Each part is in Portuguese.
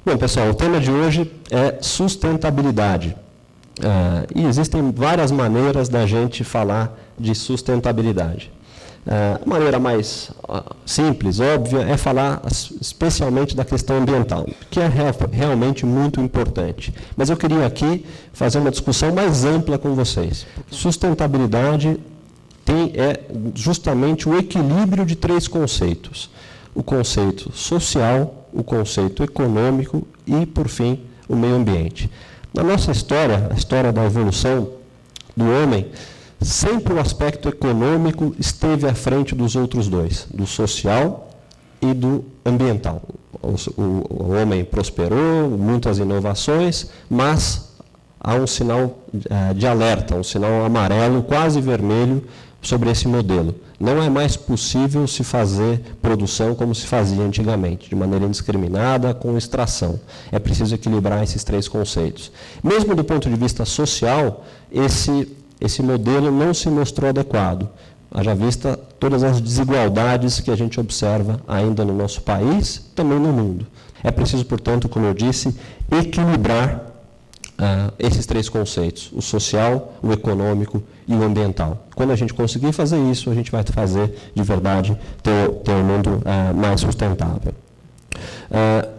Bom, pessoal, o tema de hoje é sustentabilidade. E existem várias maneiras da gente falar de sustentabilidade. A maneira mais simples, óbvia, é falar especialmente da questão ambiental, que é realmente muito importante. Mas eu queria aqui fazer uma discussão mais ampla com vocês. Sustentabilidade é justamente o equilíbrio de três conceitos. O conceito social, o conceito econômico e, por fim, o meio ambiente. Na nossa história, a história da evolução do homem, sempre o aspecto econômico esteve à frente dos outros dois, do social e do ambiental. O homem prosperou, muitas inovações, mas há um sinal de alerta, um sinal amarelo, quase vermelho, sobre esse modelo. Não é mais possível se fazer produção como se fazia antigamente, de maneira indiscriminada, com extração. É preciso equilibrar esses três conceitos. Mesmo do ponto de vista social, esse modelo não se mostrou adequado, haja vista todas as desigualdades que a gente observa ainda no nosso país, também no mundo. É preciso, portanto, como eu disse, equilibrar esses três conceitos, o social, o econômico e o ambiental. Quando a gente conseguir fazer isso, a gente vai fazer, de verdade, ter um mundo mais sustentável.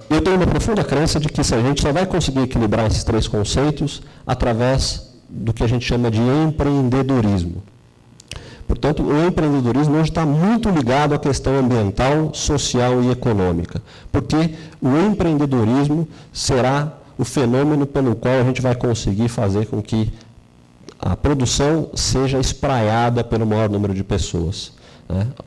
Eu tenho uma profunda crença de que a gente só vai conseguir equilibrar esses três conceitos através do que a gente chama de empreendedorismo. Portanto, o empreendedorismo hoje está muito ligado à questão ambiental, social e econômica, porque o empreendedorismo será o fenômeno pelo qual a gente vai conseguir fazer com que a produção seja espraiada pelo maior número de pessoas.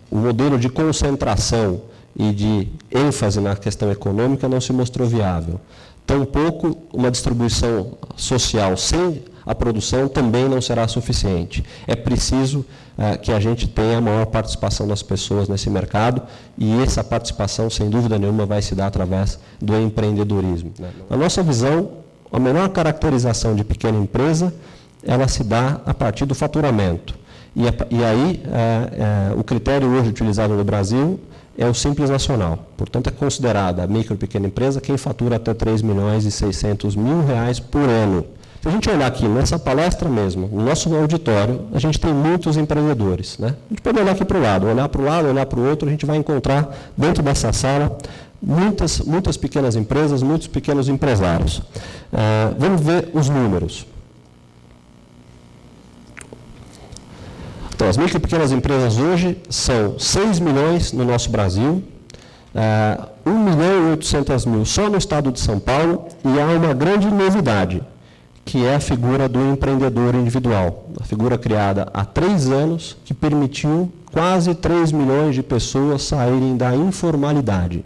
O modelo de concentração e de ênfase na questão econômica não se mostrou viável. Tampouco uma distribuição social sem a produção também não será suficiente. É preciso que a gente tenha a maior participação das pessoas nesse mercado e essa participação, sem dúvida nenhuma, vai se dar através do empreendedorismo. Na nossa visão, a menor caracterização de pequena empresa, ela se dá a partir do faturamento. E aí, o critério hoje utilizado no Brasil é o Simples Nacional. Portanto, é considerada a micro e pequena empresa quem fatura até R$3.600.000 por ano. Se a gente olhar aqui nessa palestra mesmo, no nosso auditório, a gente tem muitos empreendedores. A gente pode olhar aqui para o lado, olhar para o outro, a gente vai encontrar dentro dessa sala muitas pequenas empresas, muitos pequenos empresários. Vamos ver os números. Então, as micro e pequenas empresas hoje são 6 milhões no nosso Brasil, 1.800.000 só no estado de São Paulo, e há uma grande novidade, que é a figura do empreendedor individual, a figura criada há 3 anos, que permitiu quase 3 milhões de pessoas saírem da informalidade.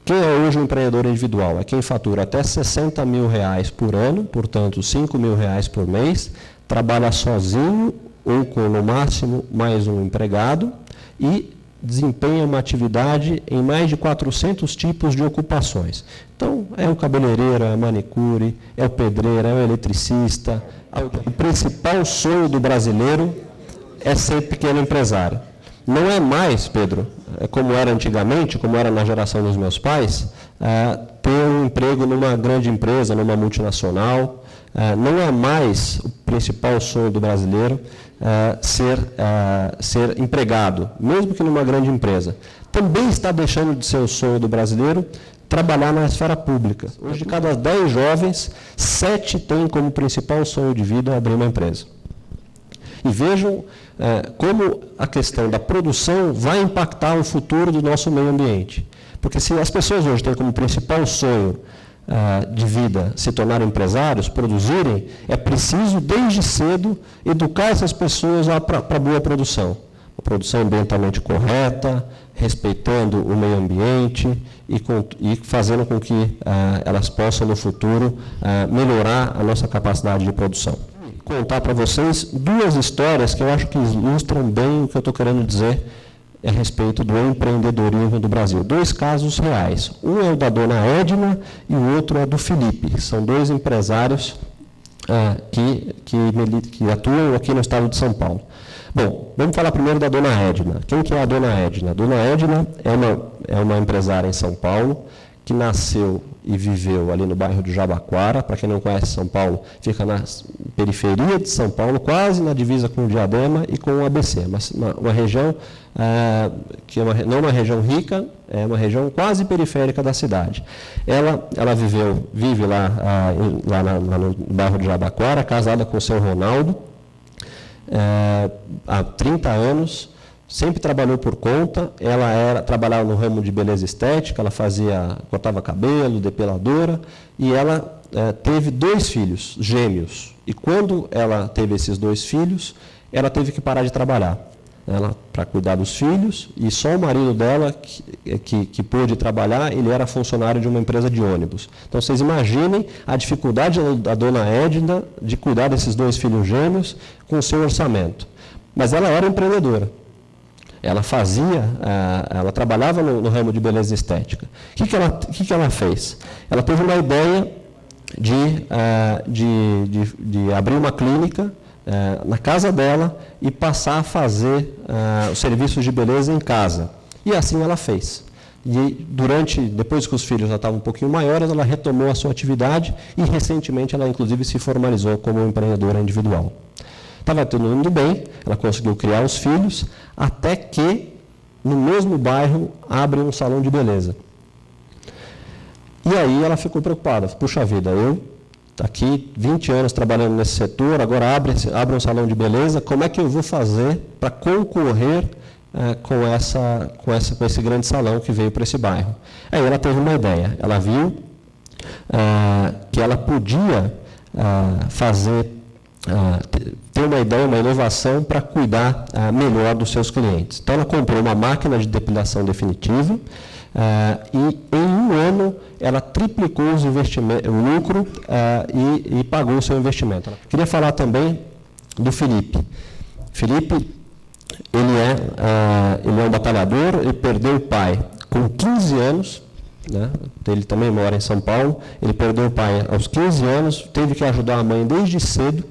Quem é hoje o empreendedor individual? É quem fatura até R$60.000 por ano, portanto, R$5.000 por mês, trabalha sozinho ou com, no máximo, mais um empregado e desempenha uma atividade em mais de 400 tipos de ocupações. Então, é o cabeleireiro, é a manicure, é o pedreiro, é o eletricista. O principal sonho do brasileiro é ser pequeno empresário. Não é mais, Pedro, como era antigamente, como era na geração dos meus pais, ter um emprego numa grande empresa, numa multinacional. Não é mais o principal sonho do brasileiro ser empregado, mesmo que numa grande empresa. Também está deixando de ser o sonho do brasileiro trabalhar na esfera pública. Hoje, de cada 10 jovens, 7 têm como principal sonho de vida abrir uma empresa. E vejam como a questão da produção vai impactar o futuro do nosso meio ambiente. Porque se as pessoas hoje têm como principal sonho de vida se tornarem empresários, produzirem, é preciso, desde cedo, educar essas pessoas para a boa produção. A produção ambientalmente correta, respeitando o meio ambiente e fazendo com que elas possam, no futuro, melhorar a nossa capacidade de produção. Contar para vocês 2 histórias que eu acho que ilustram bem o que eu estou querendo dizer a respeito do empreendedorismo do Brasil. 2 casos reais. Um é o da dona Edna e o outro é do Felipe. São 2 empresários que atuam aqui no estado de São Paulo. Bom, vamos falar primeiro da dona Edna. Quem que é a dona Edna? A dona Edna é uma empresária em São Paulo que nasceu e viveu ali no bairro de Jabaquara. Para quem não conhece São Paulo, fica na periferia de São Paulo, quase na divisa com o Diadema e com o ABC. Uma região que não é uma região rica, é uma região quase periférica da cidade. Ela vive lá no bairro de Jabaquara, casada com o seu Ronaldo, há 30 anos. Sempre trabalhou por conta. Ela trabalhava no ramo de beleza estética, ela cortava cabelo, depiladora, e ela teve 2 filhos gêmeos. E quando ela teve esses 2 filhos, ela teve que parar de trabalhar para cuidar dos filhos, e só o marido dela que pôde trabalhar. Ele era funcionário de uma empresa de ônibus. Então, vocês imaginem a dificuldade da dona Edna de cuidar desses 2 filhos gêmeos com o seu orçamento. Mas ela era empreendedora. Ela trabalhava no ramo de beleza estética. O que ela fez? Ela teve uma ideia de abrir uma clínica na casa dela e passar a fazer os serviços de beleza em casa. E assim ela fez. E depois que os filhos já estavam um pouquinho maiores, ela retomou a sua atividade e recentemente ela inclusive se formalizou como empreendedora individual. Estava tudo indo bem, ela conseguiu criar os filhos, até que, no mesmo bairro, abre um salão de beleza. E aí ela ficou preocupada. Puxa vida, eu aqui 20 anos trabalhando nesse setor, agora abre um salão de beleza, como é que eu vou fazer para concorrer com esse grande salão que veio para esse bairro? Aí ela teve uma ideia. Ela viu que ela podia ter uma ideia, uma inovação para cuidar melhor dos seus clientes. Então, ela comprou uma máquina de depilação definitiva e, em 1 ano, ela triplicou o lucro e pagou o seu investimento. Queria falar também do Felipe. Felipe, ele é um batalhador, ele perdeu o pai com 15 anos, né? Ele também mora em São Paulo. Ele perdeu o pai aos 15 anos, teve que ajudar a mãe desde cedo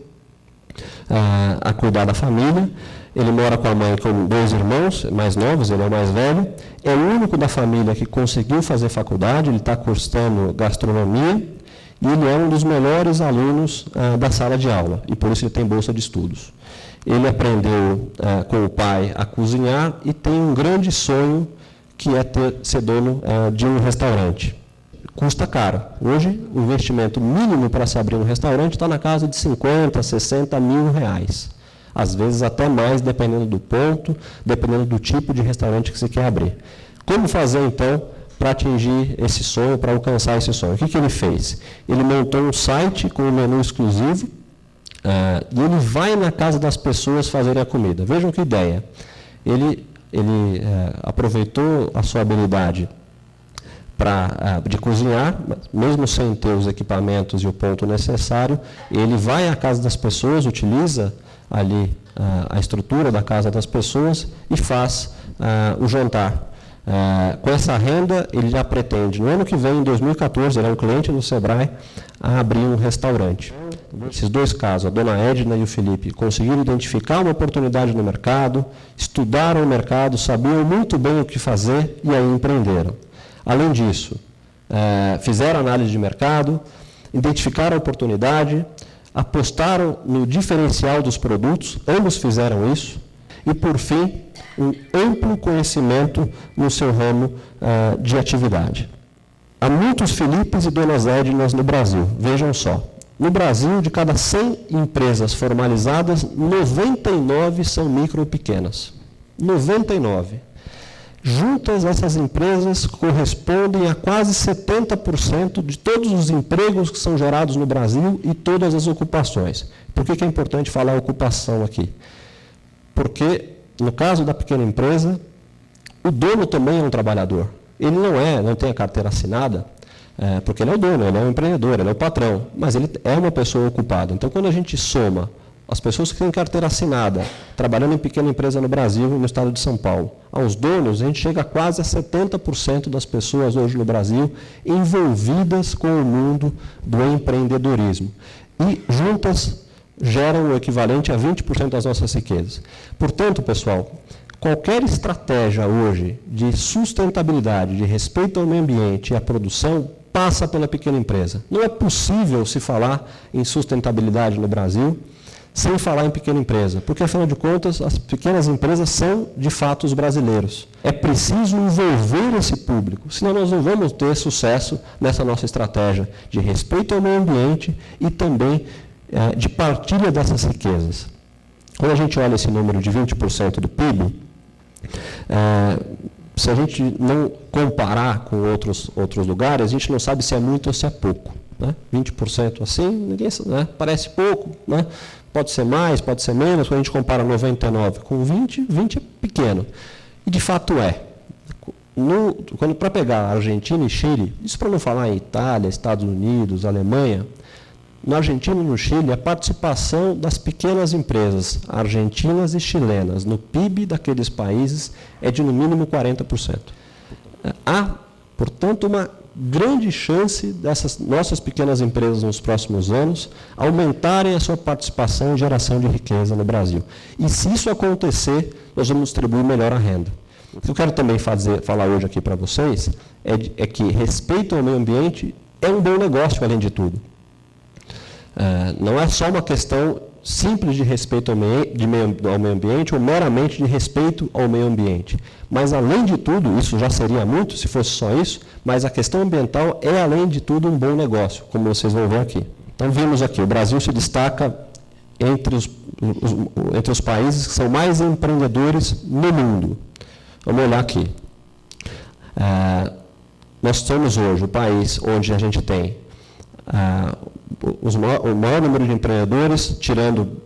a cuidar da família. Ele mora com a mãe com 2 irmãos mais novos, ele é o mais velho. É o único da família que conseguiu fazer faculdade, ele está cursando gastronomia, e ele é um dos melhores alunos da sala de aula, e por isso ele tem bolsa de estudos. Ele aprendeu com o pai a cozinhar e tem um grande sonho, que é ser dono de um restaurante. Custa caro. Hoje, o investimento mínimo para se abrir um restaurante está na casa de 50, 60 mil reais. Às vezes até mais, dependendo do ponto, dependendo do tipo de restaurante que você quer abrir. Como fazer, então, para atingir esse sonho, para alcançar esse sonho? O que ele fez? Ele montou um site com um menu exclusivo e ele vai na casa das pessoas fazerem a comida. Vejam que ideia. Ele aproveitou a sua habilidade de cozinhar, mesmo sem ter os equipamentos e o ponto necessário. Ele vai à casa das pessoas, utiliza ali a estrutura da casa das pessoas e faz o jantar. Com essa renda, ele já pretende, no ano que vem, em 2014, ele é um cliente do Sebrae, a abrir um restaurante. Esses 2 casos, a dona Edna e o Felipe, conseguiram identificar uma oportunidade no mercado, estudaram o mercado, sabiam muito bem o que fazer e aí empreenderam. Além disso, fizeram análise de mercado, identificaram a oportunidade, apostaram no diferencial dos produtos, ambos fizeram isso, e, por fim, um amplo conhecimento no seu ramo de atividade. Há muitos Felipes e donas Ednas no Brasil, vejam só. No Brasil, de cada 100 empresas formalizadas, 99 são micro ou pequenas. 99. Juntas, essas empresas correspondem a quase 70% de todos os empregos que são gerados no Brasil e todas as ocupações. Por que é importante falar ocupação aqui? Porque, no caso da pequena empresa, o dono também é um trabalhador. Ele não tem a carteira assinada, porque ele é o dono, ele é um empreendedor, ele é o patrão, mas ele é uma pessoa ocupada. Então, quando a gente soma as pessoas que têm carteira assinada, trabalhando em pequena empresa no Brasil e no estado de São Paulo, aos donos, a gente chega a quase a 70% das pessoas hoje no Brasil envolvidas com o mundo do empreendedorismo. E juntas geram o equivalente a 20% das nossas riquezas. Portanto, pessoal, Qualquer estratégia hoje de sustentabilidade, de respeito ao meio ambiente e à produção, passa pela pequena empresa. Não é possível se falar em sustentabilidade no Brasil sem falar em pequena empresa, porque, afinal de contas, as pequenas empresas são, de fato, os brasileiros. É preciso envolver esse público, senão nós não vamos ter sucesso nessa nossa estratégia de respeito ao meio ambiente e também de partilha dessas riquezas. Quando a gente olha esse número de 20% do PIB, se a gente não comparar com outros lugares, a gente não sabe se é muito ou se é pouco. Né? 20% assim, ninguém, né? Parece pouco, né? Pode ser mais, pode ser menos. Quando a gente compara 99 com 20, 20 é pequeno. E de fato é. Para pegar Argentina e Chile, isso para não falar em Itália, Estados Unidos, Alemanha, na Argentina e no Chile, a participação das pequenas empresas argentinas e chilenas no PIB daqueles países é de no mínimo 40%. Há, portanto, uma grande chance dessas nossas pequenas empresas nos próximos anos aumentarem a sua participação em geração de riqueza no Brasil. E se isso acontecer, nós vamos distribuir melhor a renda. O que eu quero também falar hoje aqui para vocês é que respeito ao meio ambiente é um bom negócio, além de tudo. Não é só uma questão simples de respeito ao meio ambiente ou meramente de respeito ao meio ambiente. Mas, além de tudo, isso já seria muito se fosse só isso, mas a questão ambiental é, além de tudo, um bom negócio, como vocês vão ver aqui. Então, vimos aqui, o Brasil se destaca entre os países que são mais empreendedores no mundo. Vamos olhar aqui. Nós somos hoje o país onde a gente tem o maior número de empreendedores, tirando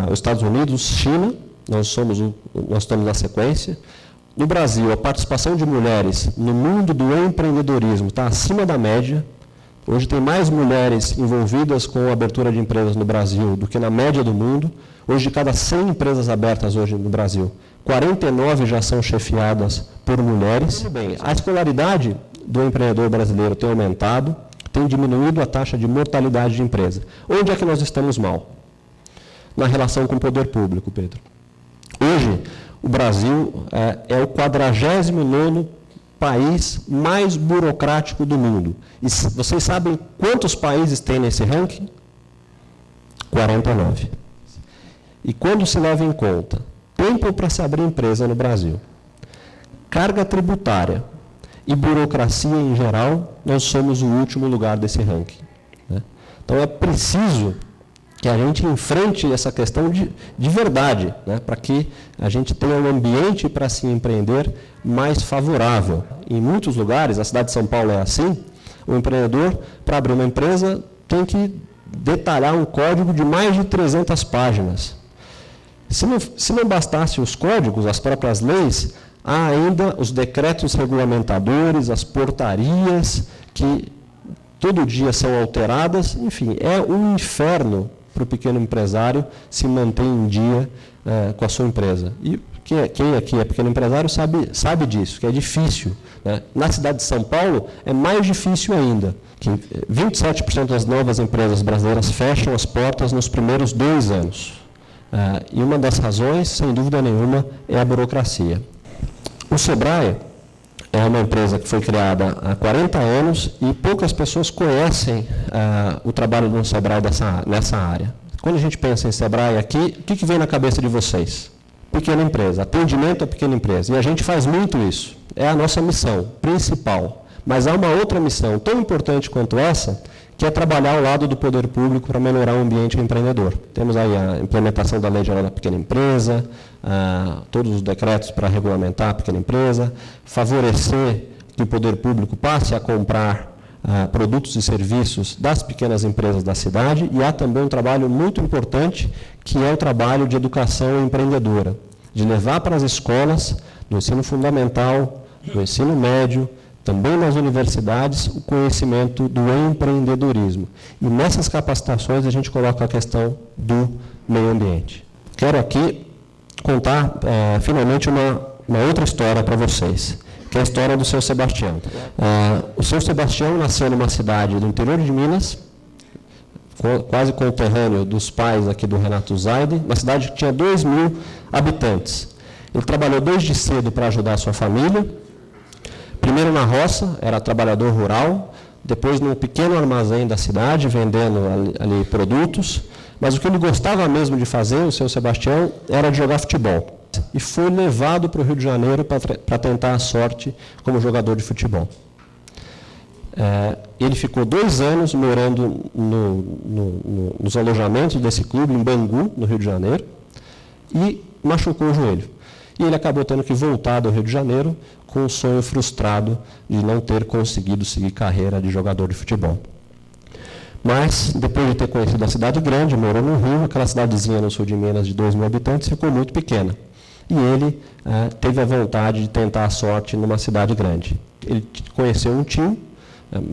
os Estados Unidos, China, nós estamos na sequência. No Brasil, a participação de mulheres no mundo do empreendedorismo está acima da média. Hoje tem mais mulheres envolvidas com a abertura de empresas no Brasil do que na média do mundo. Hoje, de cada 100 empresas abertas hoje no Brasil, 49 já são chefiadas por mulheres. Bem, a escolaridade do empreendedor brasileiro tem aumentado, tem diminuído a taxa de mortalidade de empresa. Onde é que nós estamos mal? Na relação com o poder público, Pedro. Hoje, o Brasil é o 49º país mais burocrático do mundo. E vocês sabem quantos países tem nesse ranking? 49. E quando se leva em conta tempo para se abrir empresa no Brasil, carga tributária e burocracia em geral, nós somos o último lugar desse ranking. Né? Então, é preciso que a gente enfrente essa questão de verdade, né? Para que a gente tenha um ambiente para se empreender mais favorável. Em muitos lugares, a cidade de São Paulo é assim, o empreendedor, para abrir uma empresa, tem que detalhar um código de mais de 300 páginas. Se não bastasse os códigos, as próprias leis, há ainda os decretos regulamentadores, as portarias, que todo dia são alteradas. Enfim, é um inferno para o pequeno empresário se manter em dia com a sua empresa. E quem aqui é pequeno empresário sabe disso, que é difícil. Né? Na cidade de São Paulo, é mais difícil ainda. Que 27% das novas empresas brasileiras fecham as portas nos primeiros 2 anos. E uma das razões, sem dúvida nenhuma, é a burocracia. O Sebrae é uma empresa que foi criada há 40 anos e poucas pessoas conhecem o trabalho do Sebrae nessa área. Quando a gente pensa em Sebrae aqui, o que vem na cabeça de vocês? Pequena empresa, atendimento à pequena empresa. E a gente faz muito isso. É a nossa missão principal. Mas há uma outra missão tão importante quanto essa, que é trabalhar ao lado do poder público para melhorar o ambiente empreendedor. Temos aí a implementação da Lei Geral da Pequena Empresa, todos os decretos para regulamentar a pequena empresa, favorecer que o poder público passe a comprar produtos e serviços das pequenas empresas da cidade, e há também um trabalho muito importante, que é o trabalho de educação empreendedora, de levar para as escolas, no ensino fundamental, no ensino médio, também nas universidades, o conhecimento do empreendedorismo. E nessas capacitações a gente coloca a questão do meio ambiente. Quero aqui contar, finalmente, uma outra história para vocês, que é a história do seu Sebastião. O seu Sebastião nasceu numa cidade do interior de Minas, quase conterrâneo dos pais aqui do Renato Zaide, uma cidade que tinha 2.000 habitantes. Ele trabalhou desde cedo para ajudar a sua família. Primeiro na roça, era trabalhador rural, depois num pequeno armazém da cidade, vendendo ali produtos. Mas o que ele gostava mesmo de fazer, o seu Sebastião, era de jogar futebol. E foi levado para o Rio de Janeiro para tentar a sorte como jogador de futebol. Ele ficou 2 anos morando nos alojamentos desse clube, em Bangu, no Rio de Janeiro, e machucou o joelho. E ele acabou tendo que voltar do Rio de Janeiro com o sonho frustrado de não ter conseguido seguir carreira de jogador de futebol. Mas, depois de ter conhecido a cidade grande, morou no Rio, aquela cidadezinha no sul de Minas de 2.000 habitantes, ficou muito pequena. E ele teve a vontade de tentar a sorte numa cidade grande. Ele conheceu um tio,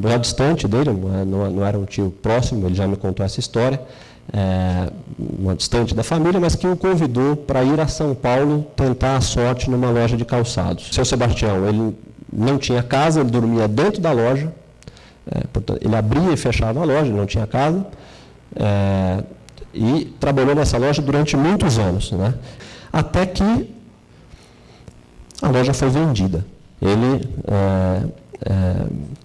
já distante dele, não era um tio próximo, ele já me contou essa história, distante da família, mas que o convidou para ir a São Paulo tentar a sorte numa loja de calçados. Seu Sebastião, ele não tinha casa, ele dormia dentro da loja, portanto, ele abria e fechava a loja, ele não tinha casa, e trabalhou nessa loja durante muitos anos, né? Até que a loja foi vendida. Ele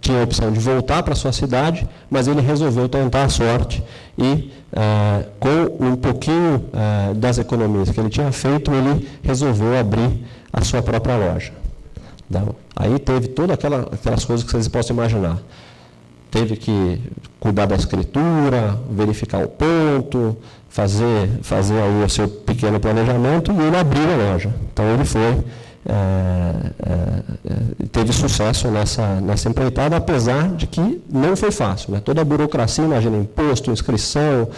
tinha a opção de voltar para a sua cidade, mas ele resolveu tentar a sorte e, com um pouquinho das economias que ele tinha feito, ele resolveu abrir a sua própria loja. Então, aí teve todas aquelas coisas que vocês possam imaginar. Teve que cuidar da escritura, verificar o ponto, fazer aí o seu pequeno planejamento, e ele abriu a loja. Então, ele foi, teve sucesso nessa empreitada, apesar de que não foi fácil, né? Toda a burocracia, imagina, imposto, inscrição,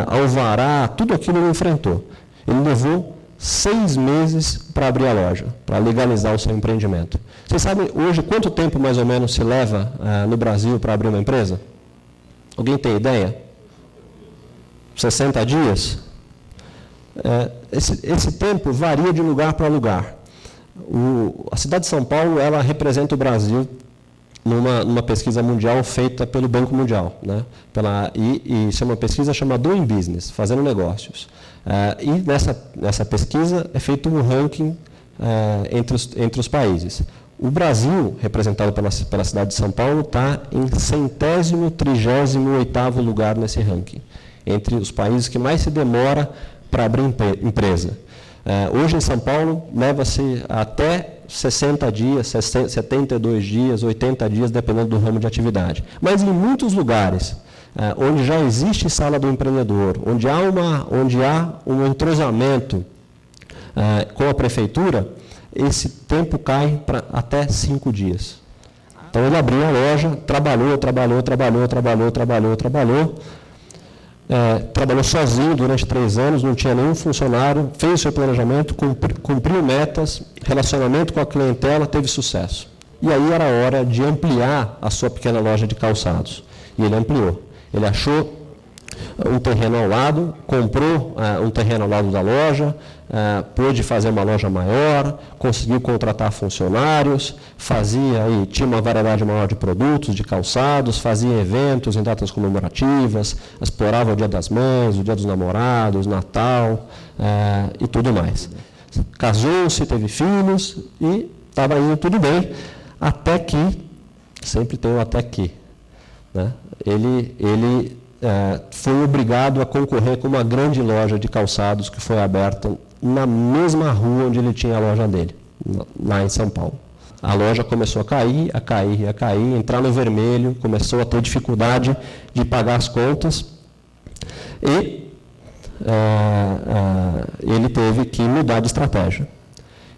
alvará, tudo aquilo ele enfrentou. Ele levou 6 meses para abrir a loja, para legalizar o seu empreendimento. Vocês sabem hoje quanto tempo mais ou menos se leva no Brasil para abrir uma empresa? Alguém tem ideia? 60 dias? Esse tempo varia de lugar para lugar. A cidade de São Paulo, ela representa o Brasil numa pesquisa mundial feita pelo Banco Mundial, né? Isso é uma pesquisa chamada Doing Business, fazendo negócios. E nessa pesquisa é feito um ranking entre os países. O Brasil, representado pela cidade de São Paulo, está em 138º lugar nesse ranking, entre os países que mais se demora para abrir empresa. Hoje em São Paulo, leva-se até 60 dias, 72 dias, 80 dias, dependendo do ramo de atividade. Mas em muitos lugares, onde já existe sala do empreendedor, onde há um entrosamento com a prefeitura, esse tempo cai para até 5 dias. Então, ele abriu a loja, trabalhou sozinho durante 3 anos, não tinha nenhum funcionário, fez o seu planejamento, cumpriu metas, relacionamento com a clientela, teve sucesso. E aí era hora de ampliar a sua pequena loja de calçados. E ele ampliou. Ele achou um terreno ao lado, comprou um terreno ao lado da loja, pôde fazer uma loja maior, conseguiu contratar funcionários, tinha uma variedade maior de produtos, de calçados, fazia eventos em datas comemorativas, explorava o Dia das Mães, o Dia dos Namorados, Natal e tudo mais. Casou-se, teve filhos e estava indo tudo bem, até que, sempre tem o até que, né? Ele foi obrigado a concorrer com uma grande loja de calçados que foi aberta na mesma rua onde ele tinha a loja dele, lá em São Paulo. A loja começou a cair, entrar no vermelho, começou a ter dificuldade de pagar as contas e ele teve que mudar de estratégia.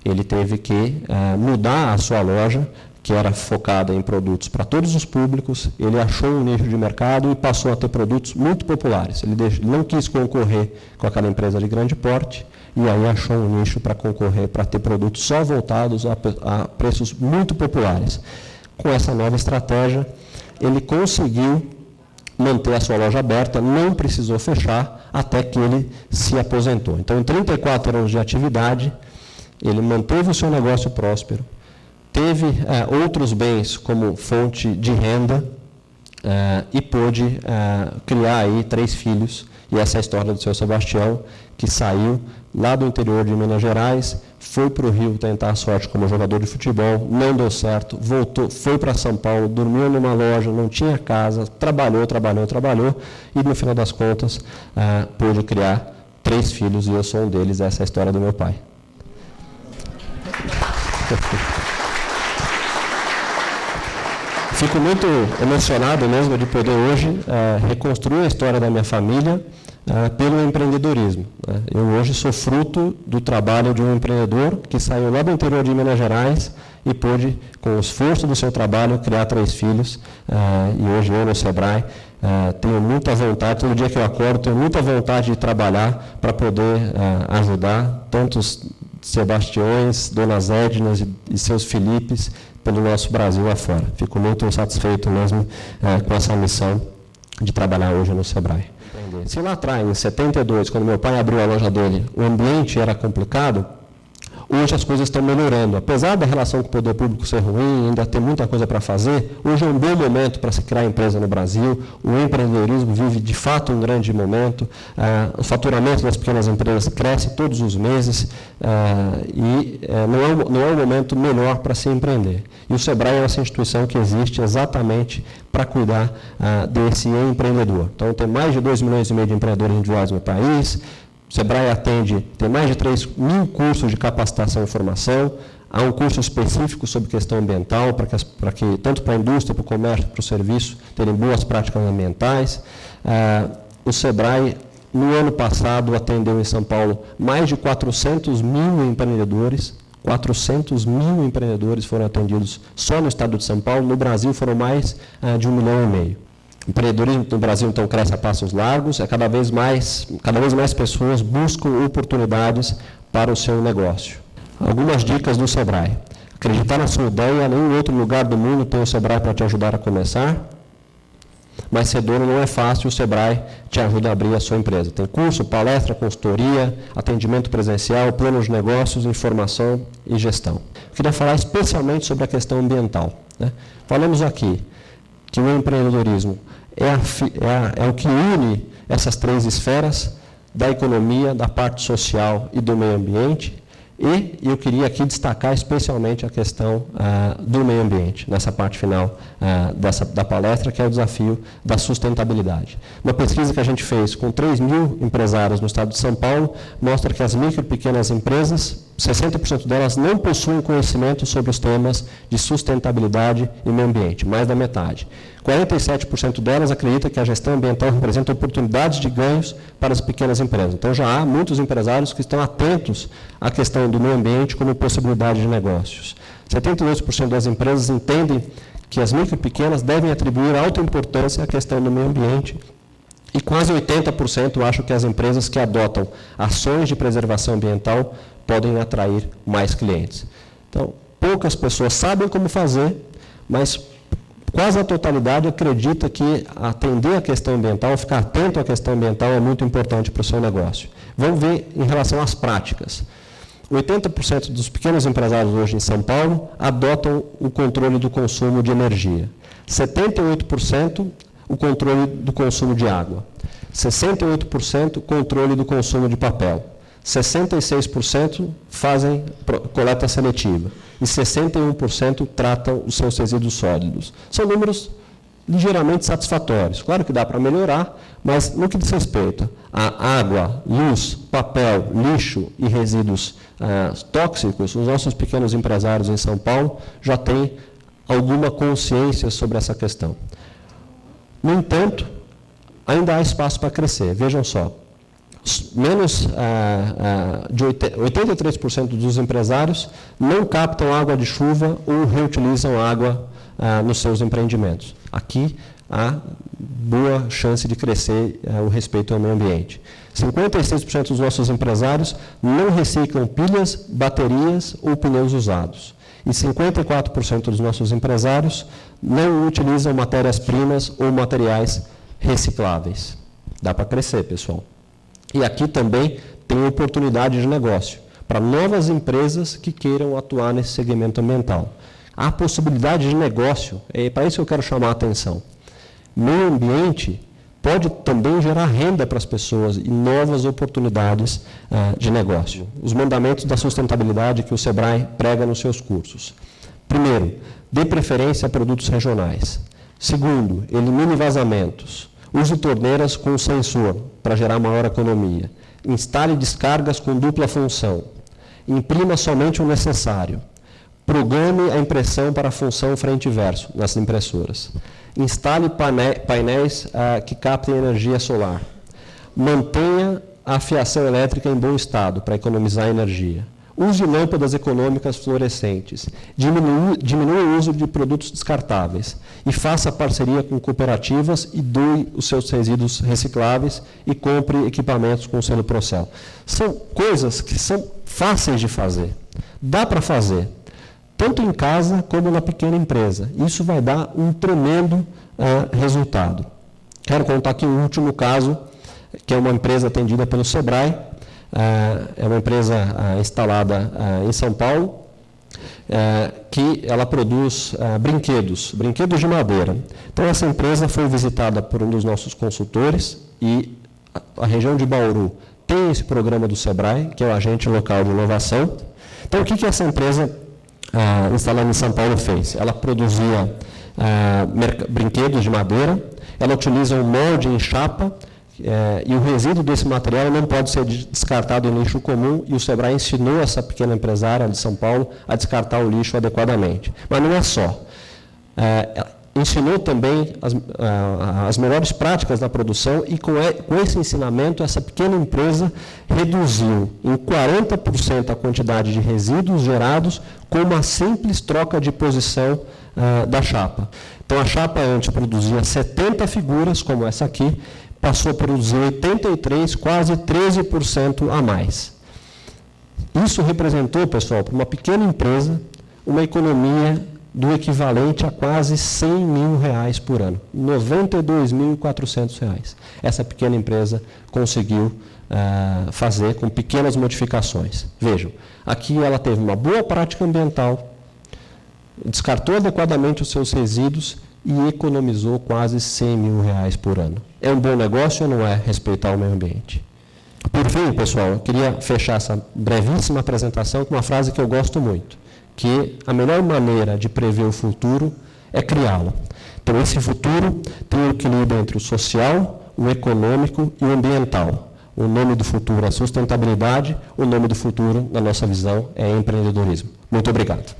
Ele teve que mudar a sua loja, que era focada em produtos para todos os públicos. Ele achou um nicho de mercado e passou a ter produtos muito populares. Ele não quis concorrer com aquela empresa de grande porte, e aí achou um nicho para concorrer, para ter produtos só voltados a preços muito populares. Com essa nova estratégia, ele conseguiu manter a sua loja aberta, não precisou fechar, até que ele se aposentou. Então, em 34 anos de atividade, ele manteve o seu negócio próspero, teve outros bens como fonte de renda e pôde criar aí 3 filhos. E essa é a história do seu Sebastião, que saiu lá do interior de Minas Gerais, foi para o Rio tentar a sorte como jogador de futebol, não deu certo, voltou, foi para São Paulo, dormiu numa loja, não tinha casa, trabalhou, e no final das contas pôde criar 3 filhos, e eu sou um deles. Essa é a história do meu pai. Fico muito emocionado mesmo de poder hoje reconstruir a história da minha família pelo empreendedorismo. Eu hoje sou fruto do trabalho de um empreendedor que saiu lá do interior de Minas Gerais e pôde, com o esforço do seu trabalho, criar 3 filhos. E hoje eu, no Sebrae, tenho muita vontade, todo dia que eu acordo, tenho muita vontade de trabalhar para poder ajudar tantos Sebastiões, Donas Ednas e seus Filipes pelo nosso Brasil afora. Fico muito satisfeito mesmo com essa missão de trabalhar hoje no Sebrae. Se lá atrás, em 72, quando meu pai abriu a loja dele, o ambiente era complicado, hoje as coisas estão melhorando. Apesar da relação com o poder público ser ruim, ainda tem muita coisa para fazer, hoje é um bom momento para se criar empresa no Brasil. O empreendedorismo vive, de fato, um grande momento. O faturamento das pequenas empresas cresce todos os meses não é o momento melhor para se empreender. E o Sebrae é essa instituição que existe exatamente para cuidar desse empreendedor. Então, tem mais de 2,5 milhões de empreendedores individuais no país. O Sebrae tem mais de 3.000 cursos de capacitação e formação. Há um curso específico sobre questão ambiental, para que tanto para a indústria, para o comércio, para o serviço, terem boas práticas ambientais. O Sebrae, no ano passado, atendeu em São Paulo mais de 400 mil empreendedores. 400 mil empreendedores foram atendidos só no estado de São Paulo. No Brasil, foram mais de 1,5 milhão. O empreendedorismo no Brasil, então, cresce a passos largos. Cada vez mais pessoas buscam oportunidades para o seu negócio. Algumas dicas do Sebrae. Acreditar na sua ideia, nenhum outro lugar do mundo tem o Sebrae para te ajudar a começar. Mas ser dono não é fácil, o Sebrae te ajuda a abrir a sua empresa. Tem curso, palestra, consultoria, atendimento presencial, plano de negócios, informação e gestão. Eu queria falar especialmente sobre a questão ambiental. Falamos aqui que o empreendedorismo é o que une essas 3 esferas da economia, da parte social e do meio ambiente. E eu queria aqui destacar especialmente a questão do meio ambiente, nessa parte final da palestra, que é o desafio da sustentabilidade. Uma pesquisa que a gente fez com 3.000 empresários no estado de São Paulo mostra que as micro e pequenas empresas, 60% delas não possuem conhecimento sobre os temas de sustentabilidade e meio ambiente, mais da metade. 47% delas acreditam que a gestão ambiental representa oportunidades de ganhos para as pequenas empresas. Então, já há muitos empresários que estão atentos à questão do meio ambiente como possibilidade de negócios. 72% das empresas entendem que as micro e pequenas devem atribuir alta importância à questão do meio ambiente. E quase 80% acham que as empresas que adotam ações de preservação ambiental podem atrair mais clientes. Então, poucas pessoas sabem como fazer, mas quase a totalidade acredita que atender a questão ambiental, ficar atento à questão ambiental é muito importante para o seu negócio. Vamos ver em relação às práticas. 80% dos pequenos empresários hoje em São Paulo adotam o controle do consumo de energia. 78% o controle do consumo de água. 68% controle do consumo de papel. 66% fazem coleta seletiva e 61% tratam os seus resíduos sólidos. São números ligeiramente satisfatórios. Claro que dá para melhorar, mas no que diz respeito a água, luz, papel, lixo e resíduos tóxicos, os nossos pequenos empresários em São Paulo já têm alguma consciência sobre essa questão. No entanto, ainda há espaço para crescer. Vejam só. Menos de 83% dos empresários não captam água de chuva ou reutilizam água nos seus empreendimentos. Aqui há boa chance de crescer o respeito ao meio ambiente. 56% dos nossos empresários não reciclam pilhas, baterias ou pneus usados. E 54% dos nossos empresários não utilizam matérias-primas ou materiais recicláveis. Dá para crescer, pessoal. E aqui também tem oportunidade de negócio para novas empresas que queiram atuar nesse segmento ambiental. Há possibilidade de negócio, é para isso que eu quero chamar a atenção. Meio ambiente pode também gerar renda para as pessoas e novas oportunidades de negócio. Os mandamentos da sustentabilidade que o SEBRAE prega nos seus cursos. Primeiro, dê preferência a produtos regionais. Segundo, elimine vazamentos. Use torneiras com sensor para gerar maior economia. Instale descargas com dupla função. Imprima somente o necessário. Programe a impressão para a função frente e verso nas impressoras. Instale painéis que captem energia solar. Mantenha a fiação elétrica em bom estado para economizar energia. Use lâmpadas econômicas fluorescentes. Diminua o uso de produtos descartáveis. E faça parceria com cooperativas e doe os seus resíduos recicláveis e compre equipamentos com selo Procel. São coisas que são fáceis de fazer. Dá para fazer, tanto em casa como na pequena empresa. Isso vai dar um tremendo resultado. Quero contar aqui um último caso, que é uma empresa atendida pelo SEBRAE. É uma empresa instalada em São Paulo, que ela produz brinquedos de madeira. Então, essa empresa foi visitada por um dos nossos consultores e a região de Bauru tem esse programa do SEBRAE, que é o Agente Local de Inovação. Então, o que essa empresa instalada em São Paulo fez? Ela produzia brinquedos de madeira, ela utiliza um molde em chapa, e o resíduo desse material não pode ser descartado em lixo comum, e o SEBRAE ensinou essa pequena empresária de São Paulo a descartar o lixo adequadamente. Mas não é só. Ensinou também as melhores práticas da produção, e com esse ensinamento, essa pequena empresa reduziu em 40% a quantidade de resíduos gerados com uma simples troca de posição da chapa. Então, a chapa antes produzia 70 figuras, como essa aqui, passou a produzir 83, quase 13% a mais. Isso representou, pessoal, para uma pequena empresa, uma economia do equivalente a quase R$100 mil por ano, R$ 92.400. Essa pequena empresa conseguiu fazer com pequenas modificações. Vejam, aqui ela teve uma boa prática ambiental, descartou adequadamente os seus resíduos e economizou quase R$100 mil por ano. É um bom negócio ou não é respeitar o meio ambiente? Por fim, pessoal, eu queria fechar essa brevíssima apresentação com uma frase que eu gosto muito, que a melhor maneira de prever o futuro é criá-lo. Então, esse futuro tem um equilíbrio entre o social, o econômico e o ambiental. O nome do futuro é sustentabilidade, o nome do futuro, na nossa visão, é empreendedorismo. Muito obrigado.